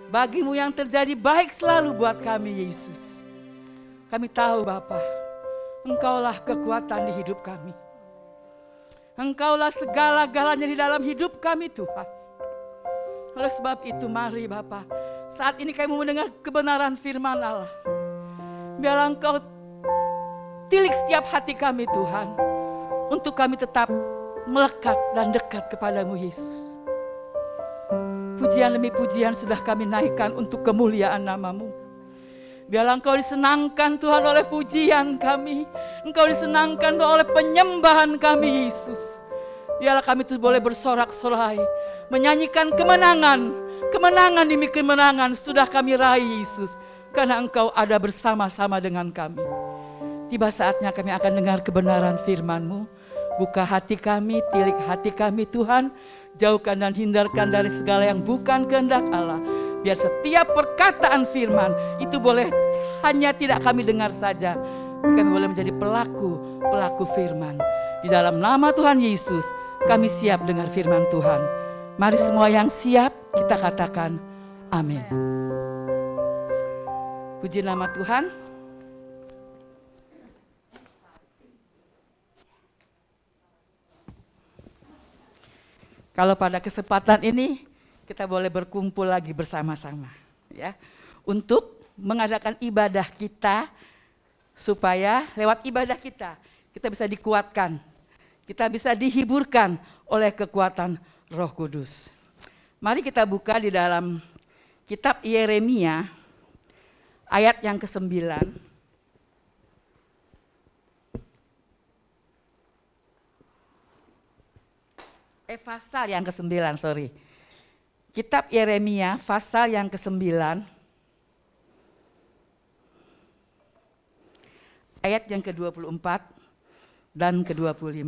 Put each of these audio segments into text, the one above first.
Bagi-Mu yang terjadi baik selalu buat kami, Yesus. Kami tahu Bapa, Engkaulah kekuatan di hidup kami. Engkaulah segala-galanya di dalam hidup kami Tuhan. Oleh sebab itu mari Bapa, saat ini kami mendengar kebenaran firman Allah. Biarlah Engkau tilik setiap hati kami Tuhan, untuk kami tetap melekat dan dekat kepadamu Yesus. Pujian demi pujian sudah kami naikkan untuk kemuliaan nama-Mu. Biarlah Engkau disenangkan Tuhan oleh pujian kami. Engkau disenangkan Tuhan oleh penyembahan kami Yesus. Biarlah kami itu boleh bersorak-sorai, menyanyikan kemenangan. Kemenangan demi kemenangan sudah kami raih Yesus. Karena Engkau ada bersama-sama dengan kami. Tiba saatnya kami akan dengar kebenaran firman-Mu. Buka hati kami, tilik hati kami Tuhan. Jauhkan dan hindarkan dari segala yang bukan kehendak Allah. Biar setiap perkataan firman itu boleh hanya tidak kami dengar saja. Kami boleh menjadi pelaku firman. Di dalam nama Tuhan Yesus kami siap dengar firman Tuhan. Mari semua yang siap kita katakan amin. Puji nama Tuhan. Kalau pada kesempatan ini kita boleh berkumpul lagi bersama-sama ya, untuk mengadakan ibadah kita, supaya lewat ibadah kita bisa dikuatkan, kita bisa dihiburkan oleh kekuatan Roh Kudus. Mari kita buka di dalam kitab Yeremia ayat yang ke-9. Pasal yang ke-9, sorry. Kitab Yeremia pasal yang ke-9 ayat yang ke-24 dan ke-25.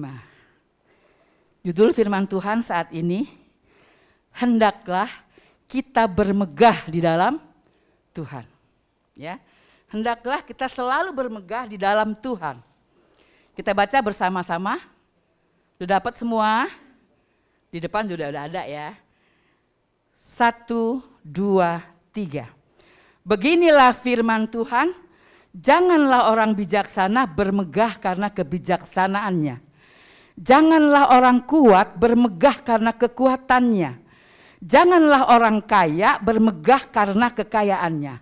Judul firman Tuhan saat ini, hendaklah kita bermegah di dalam Tuhan. Ya, hendaklah kita selalu bermegah di dalam Tuhan. Kita baca bersama-sama. Sudah dapat semua? Di depan sudah ada ya. 1, 2, 3. Beginilah firman Tuhan, janganlah orang bijaksana bermegah karena kebijaksanaannya. Janganlah orang kuat bermegah karena kekuatannya. Janganlah orang kaya bermegah karena kekayaannya.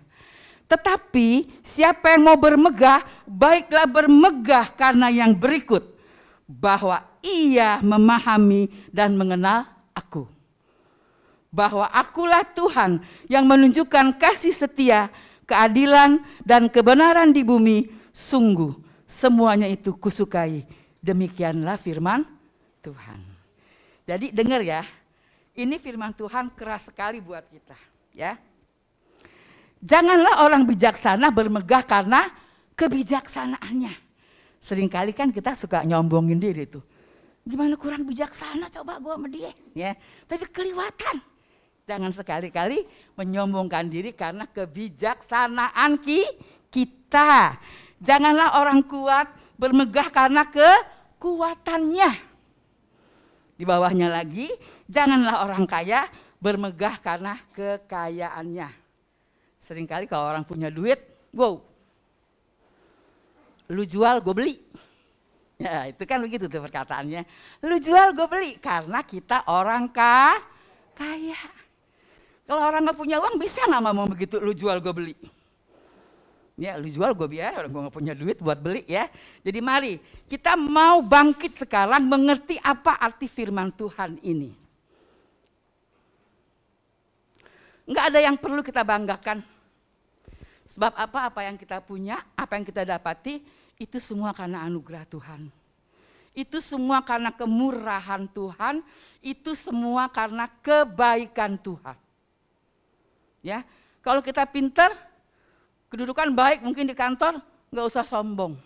Tetapi siapa yang mau bermegah, baiklah bermegah karena yang berikut. Bahwa ia memahami dan mengenal aku. Bahwa akulah Tuhan yang menunjukkan kasih setia, keadilan dan kebenaran di bumi. Sungguh semuanya itu kusukai. Demikianlah firman Tuhan. Jadi dengar ya, ini firman Tuhan keras sekali buat kita ya. Janganlah orang bijaksana bermegah karena kebijaksanaannya. Seringkali kan kita suka nyombongin diri tuh. Gimana kurang bijaksana coba gue sama dia. Ya, tapi kelewatan. Jangan sekali-kali menyombongkan diri karena kebijaksanaan kita. Janganlah orang kuat bermegah karena kekuatannya. Di bawahnya lagi, janganlah orang kaya bermegah karena kekayaannya. Seringkali kalau orang punya duit, wow. Lu jual gue beli. Ya itu kan begitu tuh perkataannya. Lu jual gue beli karena kita orang kaya. Kalau orang gak punya uang bisa gak ngomong begitu, lu jual gue beli. Ya lu jual gue biar, orang gue gak punya duit buat beli ya. Jadi mari kita mau bangkit sekarang mengerti apa arti firman Tuhan ini. Gak ada yang perlu kita banggakan. Sebab apa yang kita punya, apa yang kita dapati, itu semua karena anugerah Tuhan. Itu semua karena kemurahan Tuhan, itu semua karena kebaikan Tuhan. Ya, kalau kita pintar, kedudukan baik mungkin di kantor, nggak usah sombong.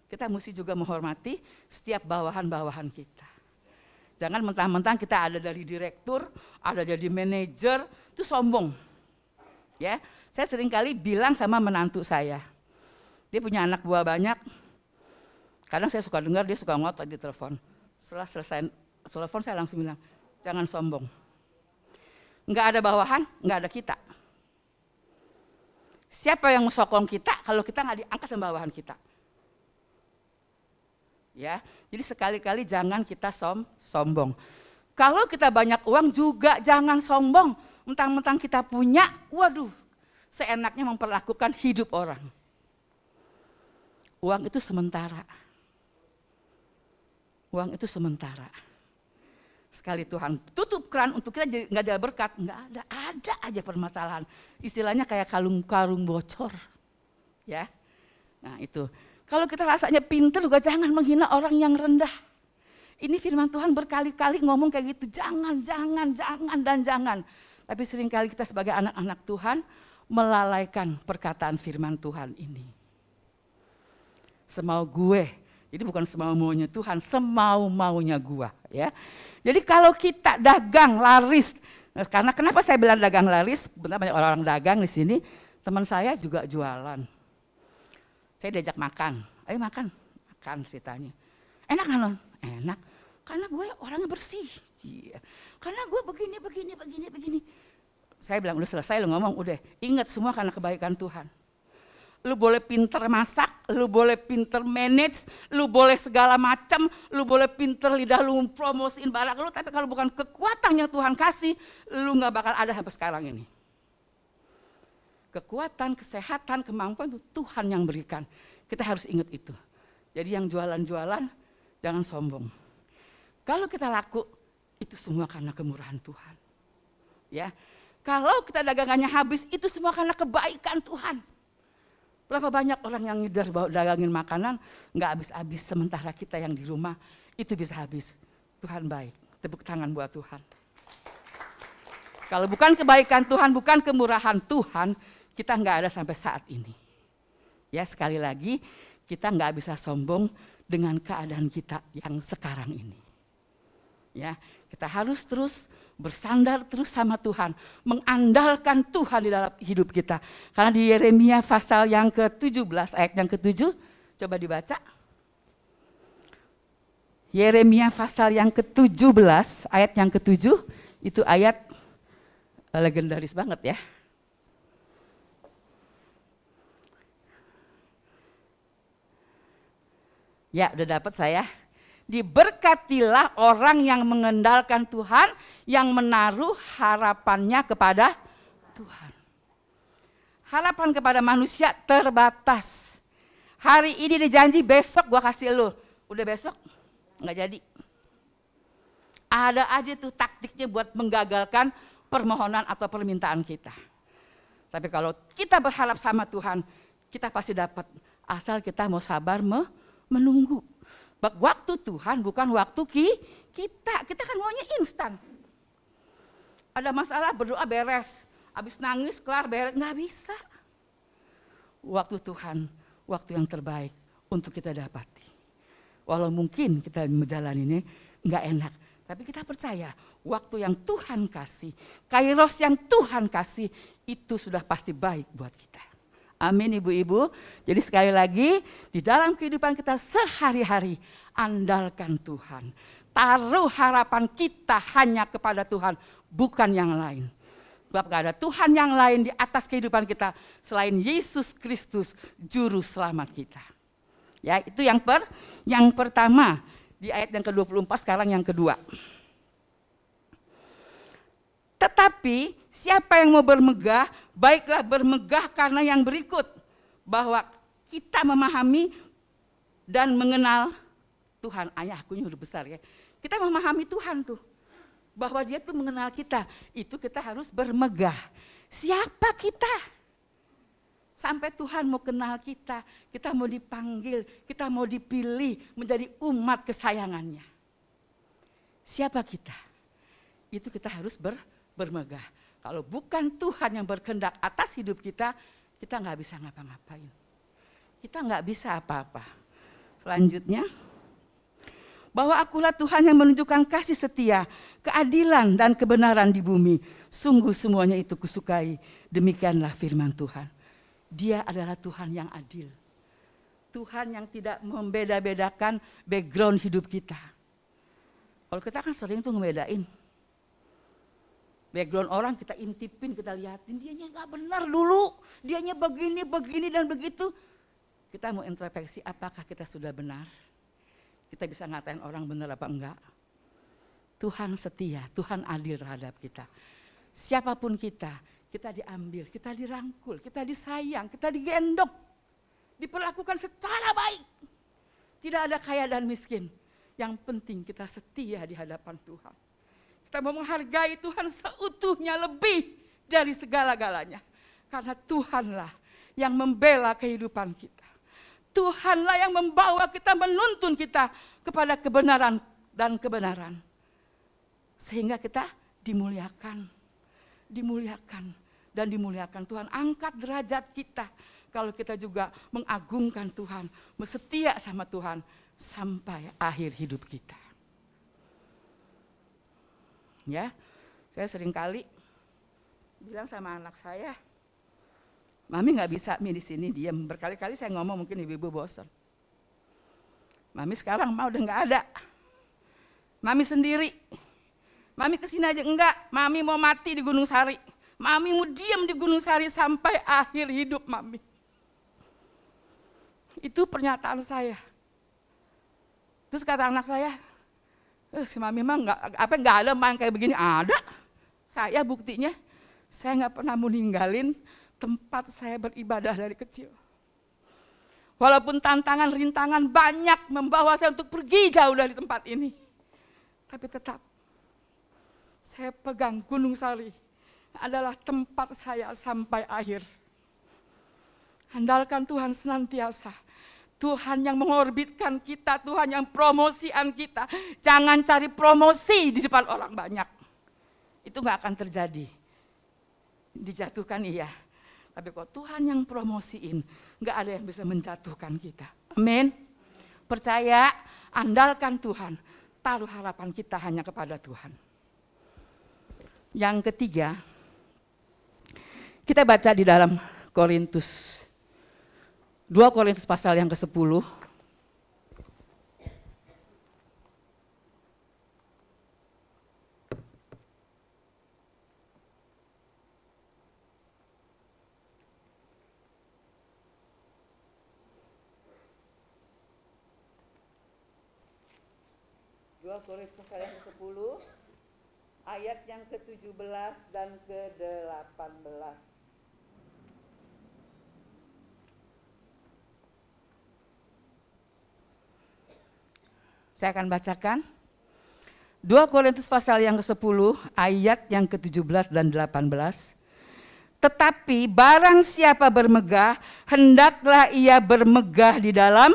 Kita mesti juga menghormati setiap bawahan-bawahan kita. Jangan mentang-mentang kita ada dari direktur, ada jadi manajer, itu sombong. Ya, saya seringkali bilang sama menantu saya, dia punya anak buah banyak. Kadang saya suka dengar dia suka ngotot di telepon. Setelah selesai telepon saya langsung bilang, jangan sombong. nggak ada bawahan, nggak ada kita. Siapa yang sokong kita kalau kita nggak diangkat sama bawahan kita? Ya, jadi sekali-kali jangan kita sombong. Kalau kita banyak uang juga jangan sombong. Mentang-mentang kita punya, waduh, seenaknya memperlakukan hidup orang. Uang itu sementara. Uang itu sementara. Sekali Tuhan tutup keran untuk kita jadi nggak ada berkat, nggak ada aja permasalahan. Istilahnya kayak karung bocor, ya. Nah itu. Kalau kita rasanya pintar juga jangan menghina orang yang rendah. Ini firman Tuhan berkali-kali ngomong kayak gitu, jangan, dan jangan. Tapi seringkali kita sebagai anak-anak Tuhan melalaikan perkataan firman Tuhan ini. Semau gue, jadi bukan semau maunya Tuhan, semau maunya gua, ya. Jadi kalau kita dagang laris, karena kenapa saya bilang dagang laris? Benar banyak orang-orang dagang di sini. Teman saya juga jualan. Saya diajak makan, ayo makan ceritanya. Enak kan? Enak, karena gue orangnya bersih. Iya. Karena gue begini. Saya bilang udah selesai lu ngomong, udah ingat semua karena kebaikan Tuhan. Lu boleh pinter masak, lu boleh pinter manage, lu boleh segala macam, lu boleh pinter lidah lu promosiin barang lu, tapi kalau bukan kekuatan yang Tuhan kasih, lu gak bakal ada sampai sekarang ini. Kekuatan, kesehatan, kemampuan itu Tuhan yang berikan. Kita harus ingat itu. Jadi yang jualan-jualan, jangan sombong. Kalau kita laku, itu semua karena kemurahan Tuhan. Ya, kalau kita dagangannya habis, itu semua karena kebaikan Tuhan. Berapa banyak orang yang ngidar bawa dagangin makanan, nggak habis-habis, sementara kita yang di rumah itu bisa habis. Tuhan baik, tepuk tangan buat Tuhan. Kalau bukan kebaikan Tuhan, bukan kemurahan Tuhan, kita nggak ada sampai saat ini. Ya sekali lagi, kita nggak bisa sombong dengan keadaan kita yang sekarang ini. Ya, kita harus terus bersandar terus sama Tuhan, mengandalkan Tuhan di dalam hidup kita. Karena di Yeremia pasal yang ke-17 ayat yang ke-7, coba dibaca. Yeremia pasal yang ke-17 ayat yang ke-7, itu ayat legendaris banget ya. Ya, udah dapat saya. Diberkatilah orang yang mengandalkan Tuhan, yang menaruh harapannya kepada Tuhan. Harapan kepada manusia terbatas. Hari ini dijanji, besok gua kasih lu. Udah besok? Nggak jadi. Ada aja tuh taktiknya buat menggagalkan permohonan atau permintaan kita. Tapi kalau kita berharap sama Tuhan, kita pasti dapat. Asal kita mau sabar menunggu. Waktu Tuhan bukan waktu kita kan maunya instan. Ada masalah berdoa beres, habis nangis kelar beres, nggak bisa. Waktu Tuhan, waktu yang terbaik untuk kita dapati. Walau mungkin kita menjalani ini nggak enak, tapi kita percaya waktu yang Tuhan kasih, kairos yang Tuhan kasih itu sudah pasti baik buat kita. Amin ibu-ibu. Jadi sekali lagi di dalam kehidupan kita sehari-hari andalkan Tuhan. Taruh harapan kita hanya kepada Tuhan, bukan yang lain. Sebab gak ada Tuhan yang lain di atas kehidupan kita selain Yesus Kristus juru selamat kita. Ya, itu yang pertama di ayat yang ke-24, sekarang yang kedua. Tetapi siapa yang mau bermegah, baiklah bermegah karena yang berikut. Bahwa kita memahami dan mengenal Tuhan. Ayahku udah besar ya. Kita memahami Tuhan tuh. Bahwa dia tuh mengenal kita. Itu kita harus bermegah. Siapa kita? Sampai Tuhan mau kenal kita. Kita mau dipanggil. Kita mau dipilih menjadi umat kesayangannya. Siapa kita? Itu kita harus bermegah. Kalau bukan Tuhan yang berkehendak atas hidup kita, kita nggak bisa ngapa-ngapain. Kita nggak bisa apa-apa. Selanjutnya, bahwa akulah Tuhan yang menunjukkan kasih setia, keadilan dan kebenaran di bumi. Sungguh semuanya itu kusukai. Demikianlah firman Tuhan. Dia adalah Tuhan yang adil. Tuhan yang tidak membeda-bedakan background hidup kita. Kalau kita kan sering tuh ngebedain. Background orang kita intipin, kita liatin, dianya nggak benar dulu, dianya begini dan begitu. Kita mau introspeksi apakah kita sudah benar? Kita bisa ngatain orang benar apa enggak? Tuhan setia, Tuhan adil terhadap kita. Siapapun kita diambil, kita dirangkul, kita disayang, kita digendong, diperlakukan secara baik. Tidak ada kaya dan miskin. Yang penting kita setia di hadapan Tuhan. Kita mau menghargai Tuhan seutuhnya lebih dari segala-galanya. Karena Tuhanlah yang membela kehidupan kita. Tuhanlah yang membawa kita, menuntun kita kepada kebenaran dan kebenaran. Sehingga kita dimuliakan dan dimuliakan. Tuhan angkat derajat kita. Kalau kita juga mengagungkan Tuhan, setia sama Tuhan sampai akhir hidup kita. Ya, saya sering kali bilang sama anak saya, Mami nggak bisa Mi di sini diam. Berkali-kali saya ngomong, mungkin ibu-ibu bosan. Mami sekarang mah udah nggak ada. Mami sendiri. Mami kesini aja enggak. Mami mau mati di Gunung Sari. Mami mau diam di Gunung Sari sampai akhir hidup Mami. Itu pernyataan saya. Terus kata anak saya, si Mami mah nggak ada main kayak begini. Ada. Saya buktinya, saya nggak pernah mau ninggalin tempat saya beribadah dari kecil. Walaupun tantangan, rintangan banyak membawa saya untuk pergi jauh dari tempat ini. Tapi tetap, saya pegang Gunung Sari adalah tempat saya sampai akhir. Andalkan Tuhan senantiasa. Tuhan yang mengorbitkan kita, Tuhan yang promosian kita. Jangan cari promosi di depan orang banyak. Itu gak akan terjadi. Dijatuhkan iya. Tapi kalau Tuhan yang promosiin, gak ada yang bisa menjatuhkan kita. Amin. Percaya, andalkan Tuhan. Taruh harapan kita hanya kepada Tuhan. Yang ketiga, kita baca di dalam Korintus. 2 Korintus pasal yang ke-10. Korintus pasal yang ke-10 ayat yang ke-17 dan ke-18. Saya akan bacakan 2 Korintus pasal yang ke-10 ayat yang ke-17 dan 18. Tetapi barang siapa bermegah, hendaklah ia bermegah di dalam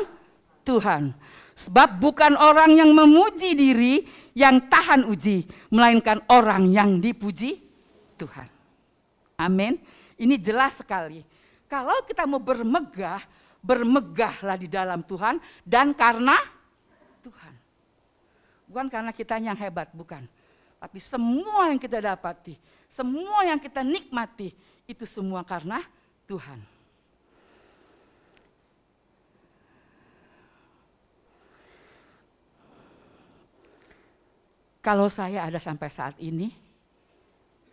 Tuhan. Sebab bukan orang yang memuji diri yang tahan uji, melainkan orang yang dipuji Tuhan. Amin. Ini jelas sekali. Kalau kita mau bermegah, bermegahlah di dalam Tuhan dan karena Tuhan. Bukan karena kita yang hebat, bukan. Tapi semua yang kita dapati, semua yang kita nikmati, itu semua karena Tuhan. Kalau saya ada sampai saat ini,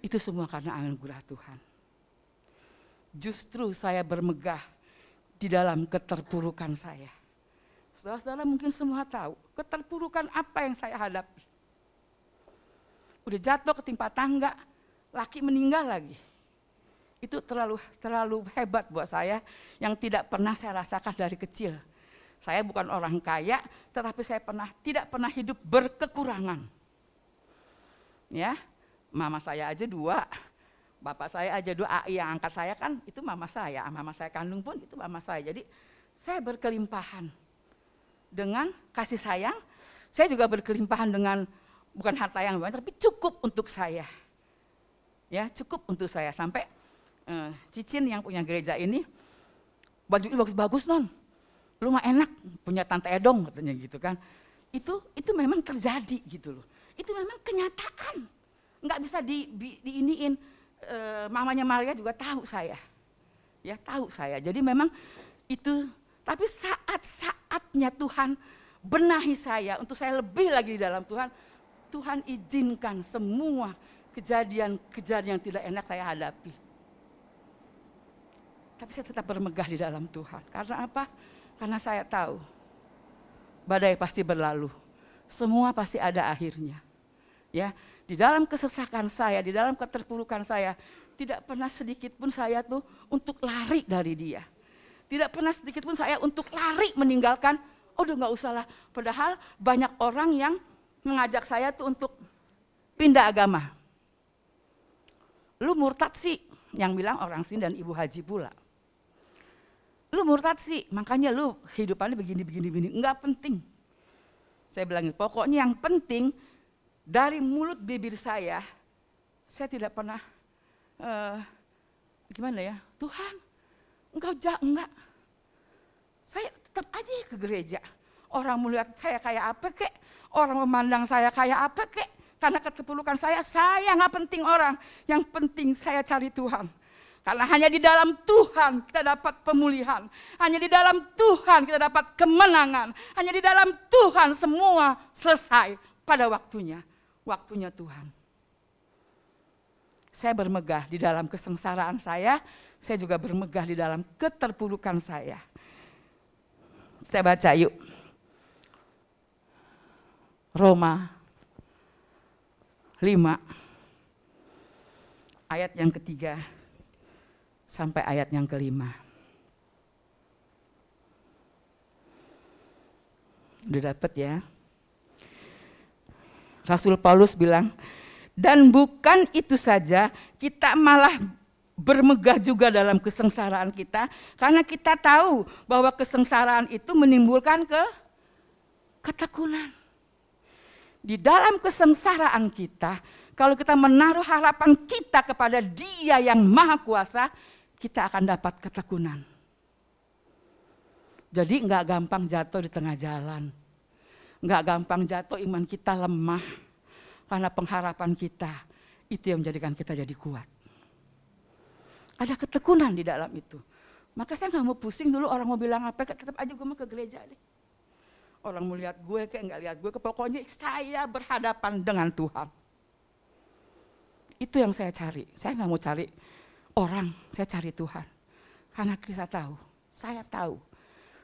itu semua karena anugerah Tuhan. Justru saya bermegah di dalam keterpurukan saya. Saudara-saudara mungkin semua tahu, keterpurukan apa yang saya hadapi. Udah jatuh ketimpa tangga, laki meninggal lagi. Itu terlalu hebat buat saya yang tidak pernah saya rasakan dari kecil. Saya bukan orang kaya, tetapi saya tidak pernah hidup berkekurangan. Ya, mama saya aja 2, bapak saya aja 2, yang angkat saya kan itu mama saya kandung pun itu mama saya. Jadi saya berkelimpahan dengan kasih sayang, saya juga berkelimpahan dengan bukan harta yang banyak, tapi cukup untuk saya. Ya, cukup untuk saya sampai Cicin yang punya gereja ini, bajunya bagus-bagus non, lu mah enak punya tante Edong katanya gitu kan. Itu memang terjadi gitu loh. Itu memang kenyataan, nggak bisa diiniin. Mamanya Maria juga tahu saya, ya tahu saya. Jadi memang itu, tapi saat-saatnya Tuhan benahi saya untuk saya lebih lagi di dalam Tuhan. Tuhan izinkan semua kejadian-kejadian yang tidak enak saya hadapi. Tapi saya tetap bermegah di dalam Tuhan. Karena apa? Karena saya tahu badai pasti berlalu. Semua pasti ada akhirnya. Ya, di dalam kesesakan saya, di dalam keterpurukan saya, tidak pernah sedikit pun saya tuh untuk lari dari dia. Tidak pernah sedikit pun saya untuk lari meninggalkan, udah nggak usah lah. Padahal banyak orang yang mengajak saya tuh untuk pindah agama. Lu murtad sih, yang bilang orang sini dan Ibu Haji pula. Lu murtad sih, makanya lu kehidupannya begini. Enggak penting. Saya bilang, pokoknya yang penting dari mulut bibir saya tidak pernah, gimana ya, Tuhan, enggak. Saya tetap aja ke gereja. Orang melihat saya kayak apa kek, orang memandang saya kayak apa kek. Karena keterpurukan saya nggak penting orang. Yang penting saya cari Tuhan. Karena hanya di dalam Tuhan kita dapat pemulihan. Hanya di dalam Tuhan kita dapat kemenangan. Hanya di dalam Tuhan semua selesai pada waktunya. Waktunya Tuhan. Saya bermegah di dalam kesengsaraan saya juga bermegah di dalam keterpurukan saya. Saya baca yuk. Roma 5 ayat yang ketiga sampai ayat yang kelima. Udah dapet ya? Rasul Paulus bilang, dan bukan itu saja, kita malah bermegah juga dalam kesengsaraan kita, karena kita tahu bahwa kesengsaraan itu menimbulkan ketekunan. Di dalam kesengsaraan kita, kalau kita menaruh harapan kita kepada Dia yang Maha Kuasa, kita akan dapat ketekunan. Jadi enggak gampang jatuh di tengah jalan. Enggak gampang jatuh, iman kita lemah. Karena pengharapan kita, itu yang menjadikan kita jadi kuat. Ada ketekunan di dalam itu. Maka saya nggak mau pusing dulu orang mau bilang apa, tetap aja gue mau ke gereja deh. Orang mau lihat gue kayak nggak lihat gue, pokoknya saya berhadapan dengan Tuhan. Itu yang saya cari. Saya nggak mau cari orang, saya cari Tuhan. Karena saya tahu,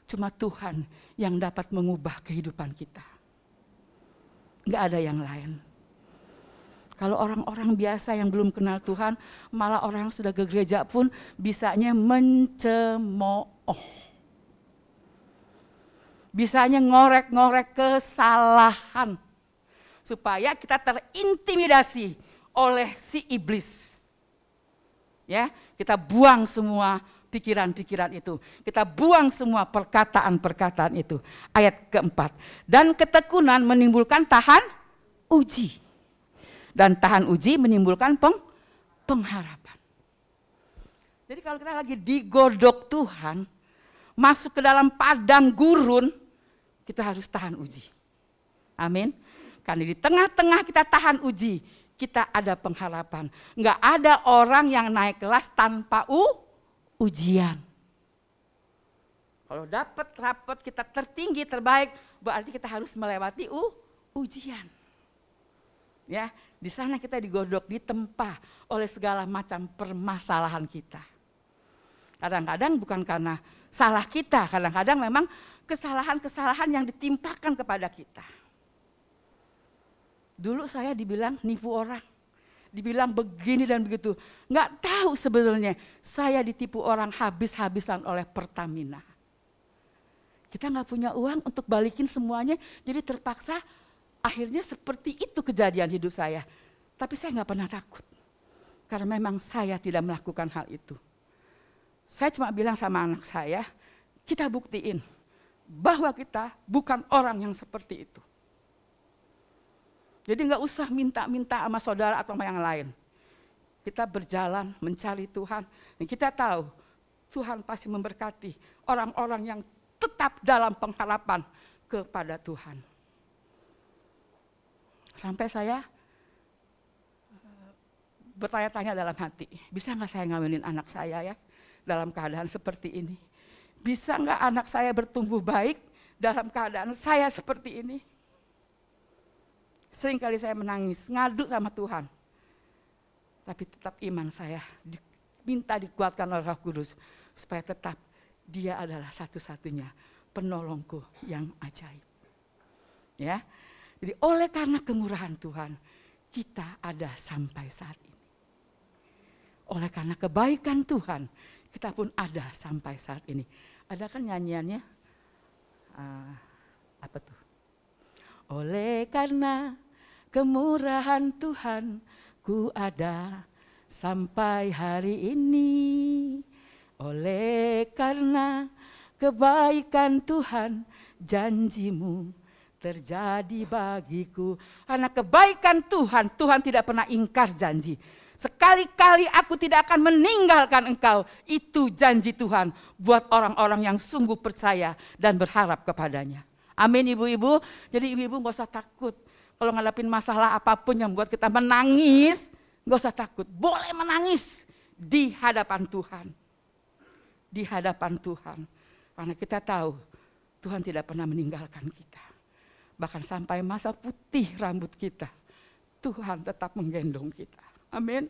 cuma Tuhan yang dapat mengubah kehidupan kita. Nggak ada yang lain. Kalau orang-orang biasa yang belum kenal Tuhan, malah orang yang sudah ke gereja pun bisanya mencemooh. Bisanya ngorek-ngorek kesalahan. Supaya kita terintimidasi oleh si iblis. Ya, kita buang semua pikiran-pikiran itu. Kita buang semua perkataan-perkataan itu. Ayat keempat. Dan ketekunan menimbulkan tahan uji. Dan tahan uji menimbulkan pengharapan. Jadi kalau kita lagi digodok Tuhan, masuk ke dalam padang gurun, kita harus tahan uji. Amin. Karena di tengah-tengah kita tahan uji, kita ada pengharapan. Enggak ada orang yang naik kelas tanpa ujian. Kalau dapat rapot kita tertinggi, terbaik, berarti kita harus melewati ujian. Ya, di sana kita digodok, ditempa oleh segala macam permasalahan kita. Kadang-kadang bukan karena salah kita, kadang-kadang memang kesalahan-kesalahan yang ditimpakan kepada kita. Dulu saya dibilang nipu orang, dibilang begini dan begitu. Nggak tahu sebenarnya saya ditipu orang habis-habisan oleh Pertamina. Kita nggak punya uang untuk balikin semuanya, jadi terpaksa akhirnya seperti itu kejadian hidup saya. Tapi saya nggak pernah takut, karena memang saya tidak melakukan hal itu. Saya cuma bilang sama anak saya, kita buktiin bahwa kita bukan orang yang seperti itu. Jadi nggak usah minta-minta sama saudara atau sama yang lain. Kita berjalan mencari Tuhan, dan kita tahu Tuhan pasti memberkati orang-orang yang tetap dalam pengharapan kepada Tuhan. Sampai saya bertanya-tanya dalam hati, bisa nggak saya ngawinin anak saya ya dalam keadaan seperti ini? Bisa nggak anak saya bertumbuh baik dalam keadaan saya seperti ini? Seringkali saya menangis, ngadu sama Tuhan. Tapi tetap iman saya minta dikuatkan oleh Roh Kudus supaya tetap Dia adalah satu-satunya penolongku yang ajaib. Ya. Jadi oleh karena kemurahan Tuhan, kita ada sampai saat ini. Oleh karena kebaikan Tuhan, kita pun ada sampai saat ini. Ada kan nyanyiannya? Apa tuh? Oleh karena kemurahan Tuhan, ku ada sampai hari ini. Oleh karena kebaikan Tuhan, janjimu terjadi bagiku. Karena kebaikan Tuhan, Tuhan tidak pernah ingkar janji. Sekali-kali aku tidak akan meninggalkan engkau. Itu janji Tuhan buat orang-orang yang sungguh percaya dan berharap kepadanya. Amin ibu-ibu. Jadi ibu-ibu gak usah takut. Kalau ngadapin masalah apapun yang buat kita menangis, gak usah takut. Boleh menangis di hadapan Tuhan. Di hadapan Tuhan. Karena kita tahu Tuhan tidak pernah meninggalkan kita. Bahkan sampai masa putih rambut kita, Tuhan tetap menggendong kita. Amin.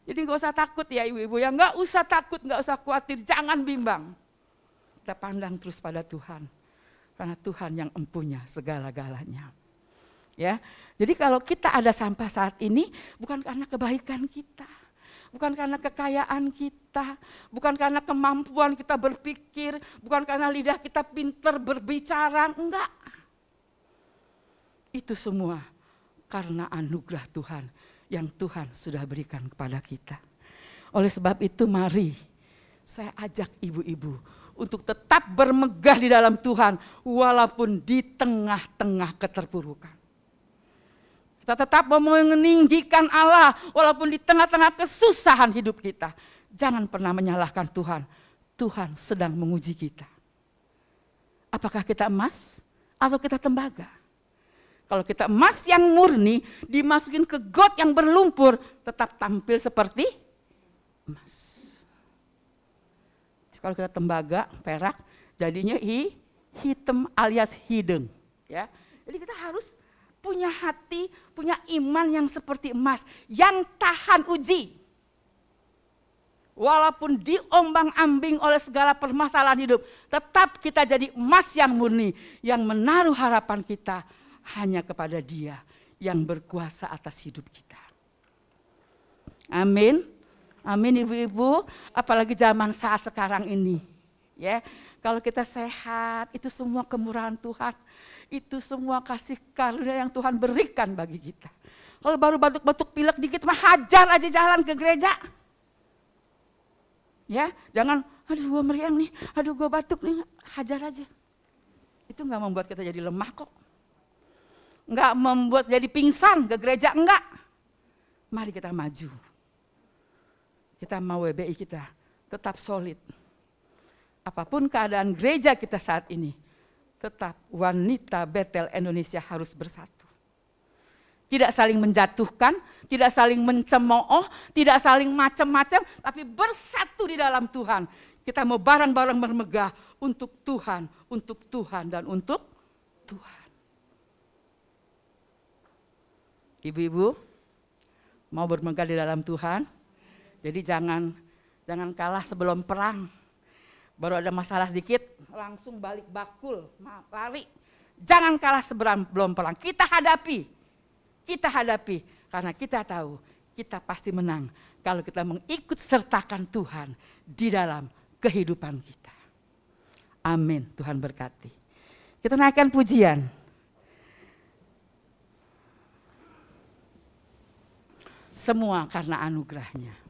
Jadi gak usah takut ya ibu-ibu ya. Gak usah takut, gak usah khawatir, jangan bimbang. Kita pandang terus pada Tuhan. Karena Tuhan yang empunya segala-galanya. Ya, jadi kalau kita ada sampai saat ini bukan karena kebaikan kita. Bukan karena kekayaan kita, bukan karena kemampuan kita berpikir, bukan karena lidah kita pintar berbicara, enggak. Itu semua karena anugerah Tuhan yang Tuhan sudah berikan kepada kita. Oleh sebab itu mari saya ajak ibu-ibu untuk tetap bermegah di dalam Tuhan walaupun di tengah-tengah keterpurukan. Kita tetap meninggikan Allah walaupun di tengah-tengah kesusahan hidup kita. Jangan pernah menyalahkan Tuhan. Tuhan sedang menguji kita. Apakah kita emas atau kita tembaga? Kalau kita emas yang murni dimasukin ke got yang berlumpur, tetap tampil seperti emas. Kalau kita tembaga, perak, jadinya hitam alias hidung. Ya, jadi kita harus punya hati, punya iman yang seperti emas, yang tahan uji. Walaupun diombang-ambing oleh segala permasalahan hidup, tetap kita jadi emas yang murni, yang menaruh harapan kita hanya kepada Dia yang berkuasa atas hidup kita. Amin. Amin ibu-ibu, apalagi zaman saat sekarang ini. Ya, kalau kita sehat, itu semua kemurahan Tuhan. Itu semua kasih karunia yang Tuhan berikan bagi kita. Kalau baru batuk-batuk pilek dikit mah hajar aja jalan ke gereja. Ya, jangan aduh gua meriang nih, aduh gua batuk nih, hajar aja. Itu enggak membuat kita jadi lemah kok. Enggak membuat jadi pingsan ke gereja, enggak. Mari kita maju. Kita mau WBI kita tetap solid. Apapun keadaan gereja kita saat ini, tetap wanita Betel Indonesia harus bersatu. Tidak saling menjatuhkan, tidak saling mencemooh, tidak saling macam-macam, tapi bersatu di dalam Tuhan. Kita mau bareng-bareng bermegah untuk Tuhan dan untuk Tuhan. Ibu-ibu, mau bermegah di dalam Tuhan, jadi jangan kalah sebelum perang. Baru ada masalah sedikit, langsung balik bakul, lari. Jangan kalah sebelum perang, kita hadapi, karena kita tahu kita pasti menang kalau kita mengikut sertakan Tuhan di dalam kehidupan kita. Amin, Tuhan berkati. Kita naikkan pujian. Semua karena anugerahnya.